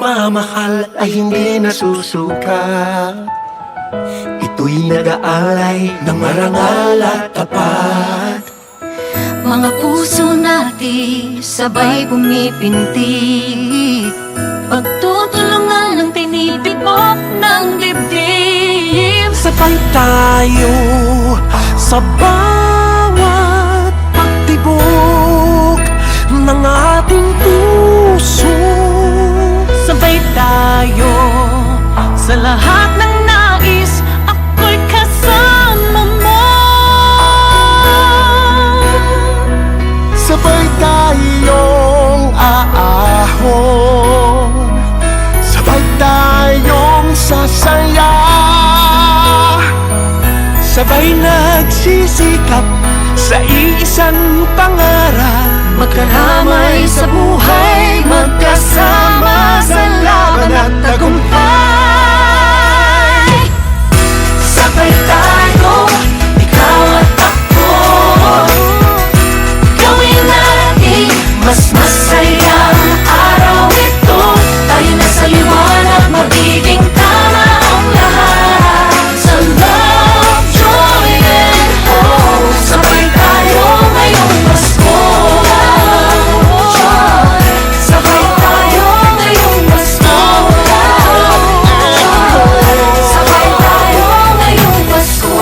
pagmamahal ay hindi nasusuka. Ito'y nag-aalay ng marangal at tapat. Mga puso natin sabay pumipintig, pagtutulungan ng tinitibok ng dibdib. Sabay tayo sa bawat pagtibok ng ating puso. Sabay tayo sa lahat ng nais, ako'y kasama mo. Sabay tayong aahon, sabay tayong sasaya, sabay nagsisikap sa iisang pangarap. Magkaramay sa buhay, magkasama sa laban at tagumpay. Sabay tayo, ikaw at ako, gawin natin mas masayang araw ito. Tayo na sa liwanag, magiging tama ang lahat. Sa love, joy and hope, sabay tayo ngayong Pasko. Sabay tayo ngayong Pasko. Sabay tayo ngayong Pasko.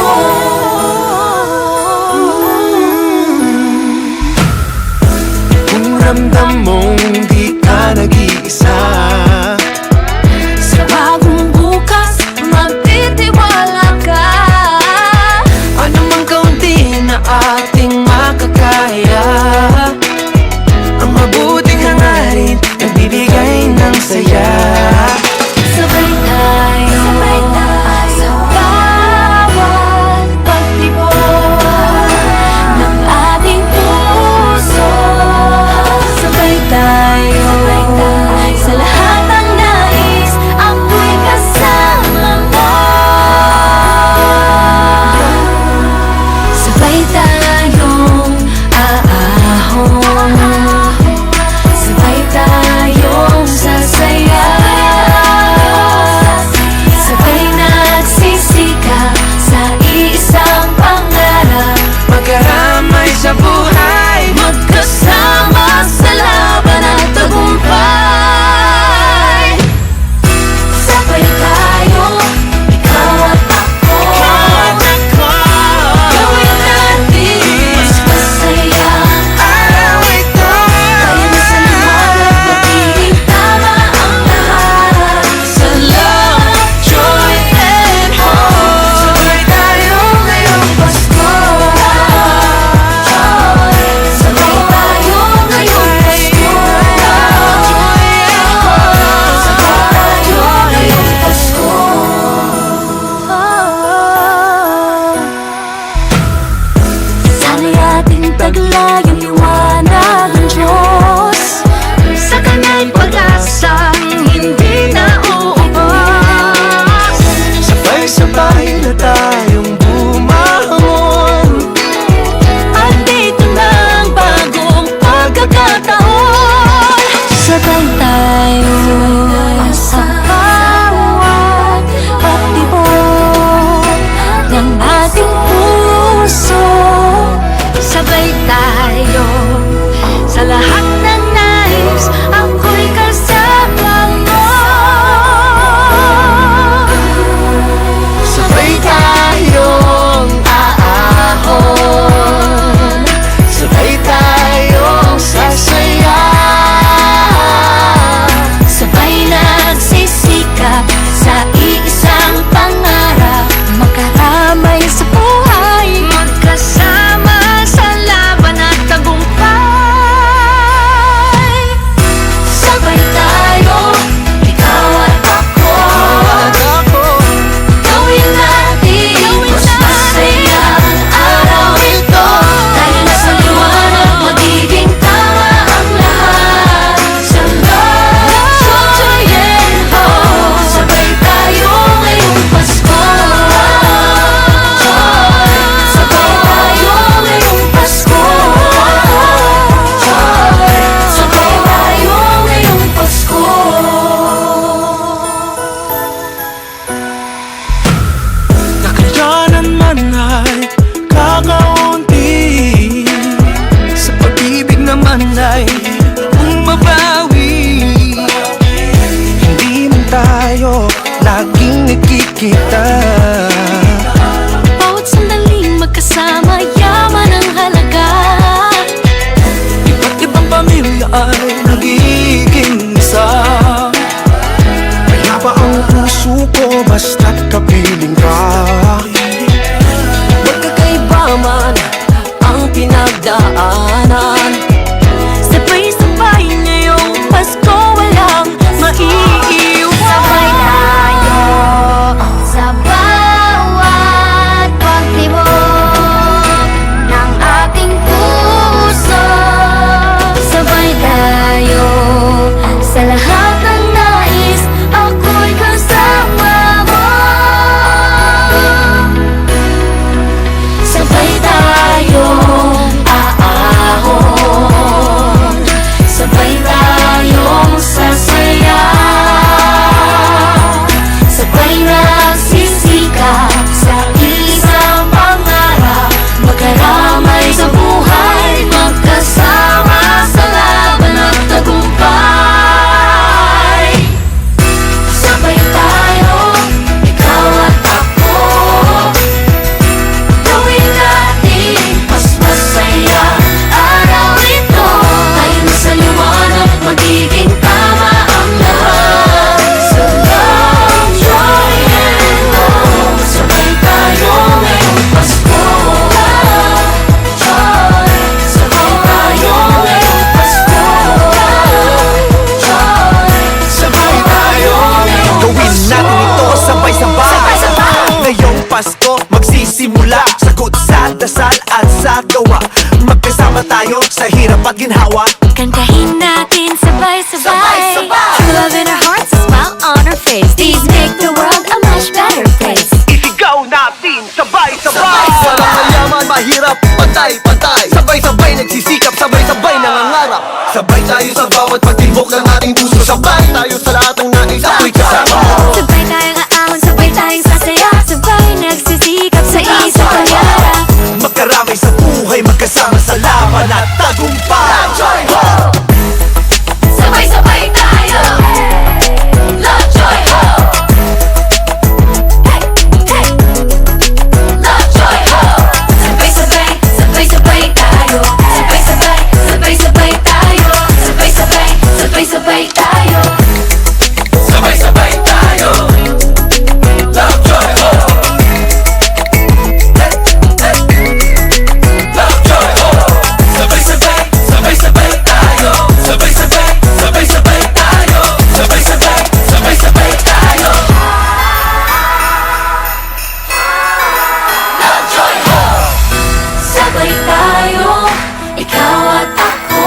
magsimula. Sagot sa dasal at sa gawa, magkasama tayo sa hirap at ginhawa. Kantahin natin sabay-sabay. Sabay-sabay. True love in our hearts, a smile on our face. These make the world a much better place. Isigaw natin sabay-sabay. Walang mayaman, mahirap, pantay-pantay. Sabay-sabay nagsisikap, sabay-sabay nangangarap. Sabay tayo sa bawat pagtibok ng ating puso. Sabay tayo sa lahat ng nais ako'y kasama. Sabay tayong aahon, sabay tayong sasaya. Sabay nagsisikap sa isang pangarap. Magkaramay sa buhay, magkasama sa laban at tagumpay. Joy ho! Sabay-sabay tayo. Love, joy, ho. Hey, hey. Love, joy, ho. Sabay-sabay, sabay-sabay tayo. Sabay-sabay, sabay-sabay tayo. Sabay-sabay, sabay-sabay tayo. Sabay-sabay tayo. Love, joy, ho! Love, joy, ho! Sabay-sabay, sabay-sabay tayo. Sabay-sabay, sabay-sabay tayo. Sabay-sabay, sabay-sabay tayo. Love, joy, ho! Sabay tayo, ikaw at ako.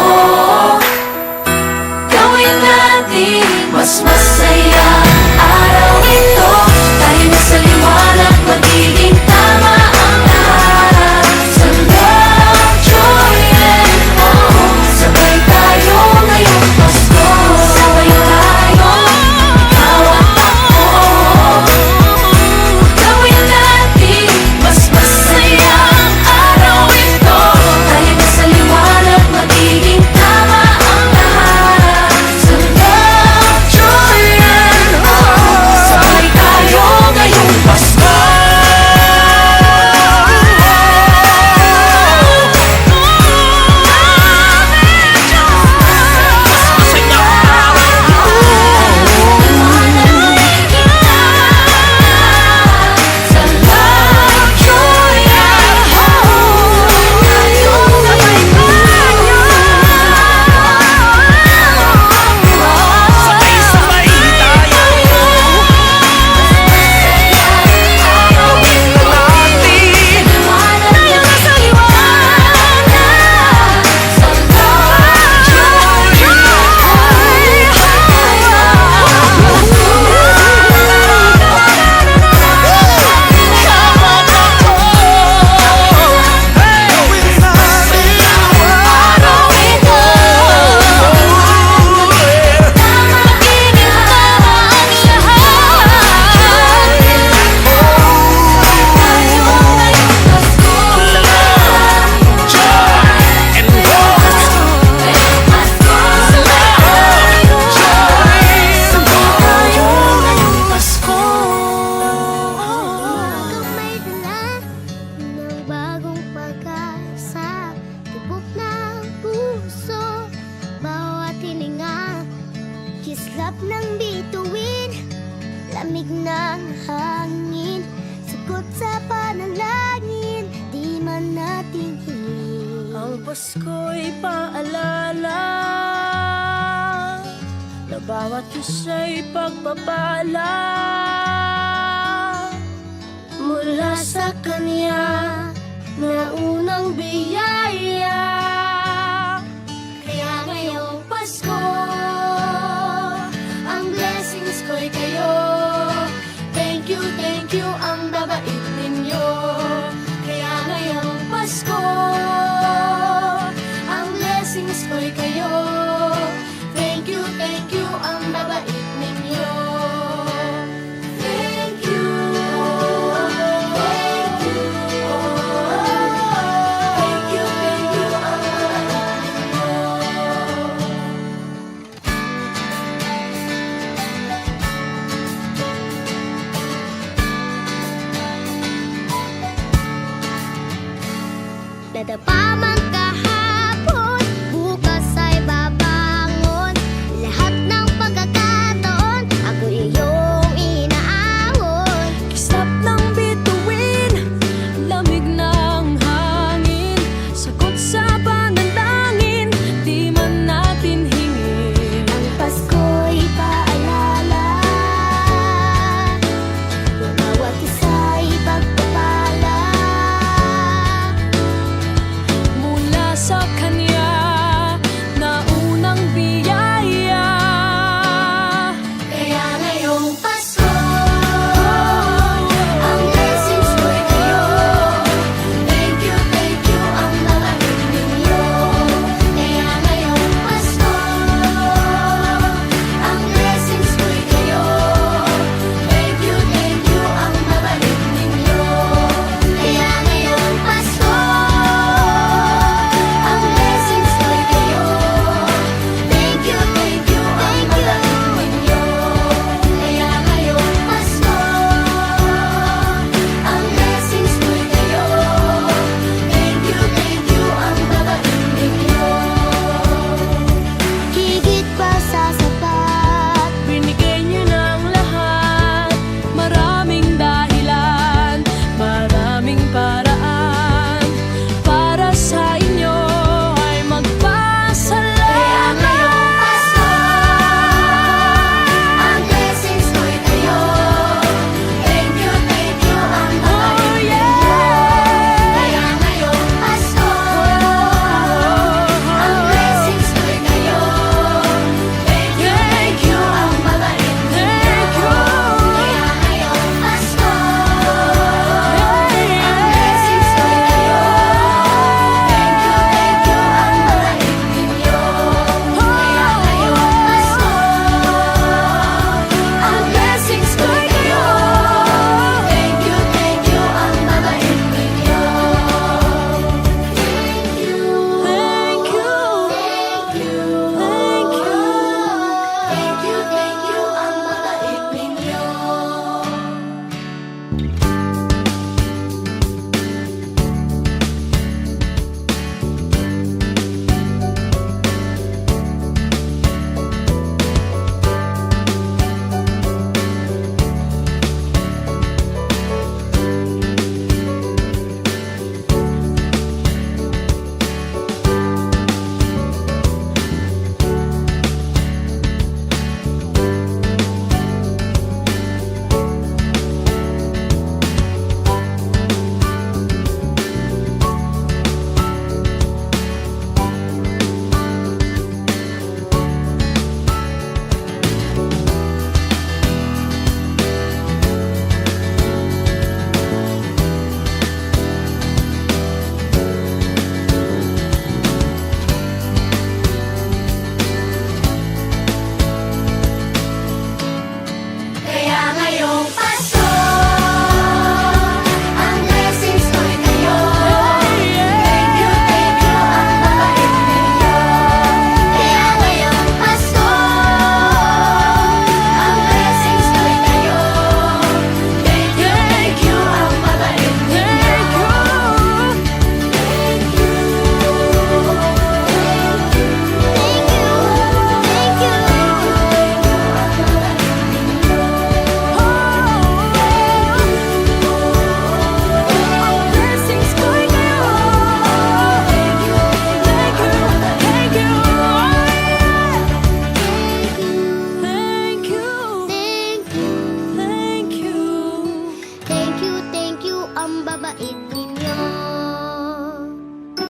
Gawin natin mas masaya araw ito. Tayo na sa liwanag, magiging tama ang lahat. Sa love, joy, and hope. Sabay tayo ngayong Pasko. Sabay tayo, ikaw at ako. Gawin natin mas masaya ang araw ito. Tayo na sa liwanag, magiging tama ang lahat. Sa love, joy, and hope. Sabay tayo ngayong Pasko. Sa love, joy, and hope. Sabay-sabay tayo. Gawin na natin. Tayo na sa liwanag. Sa love, joy, araw ito. Magiging tama ang lahat. Tayo ngayong Pasko. And May dala ng bagong pag-asa, tibok ng puso, bawat hininga, kislap ng bituin, lamig ng hangin, sagot sa panalangin, di man natin hingin. Ang Pasko'y paalala na bawat isa'y pagpapala mula sa Kanya na unang biyaya. Kaya ngayong Pasko, ang blessings ko'y kayo. Thank you, ang babait ninyo. Kaya ngayong Pasko, ang blessings ko'y kayo. Thank you, ang babait ninyo. Thank you, thank you, thank you, ang babait ninyo. Nadapa man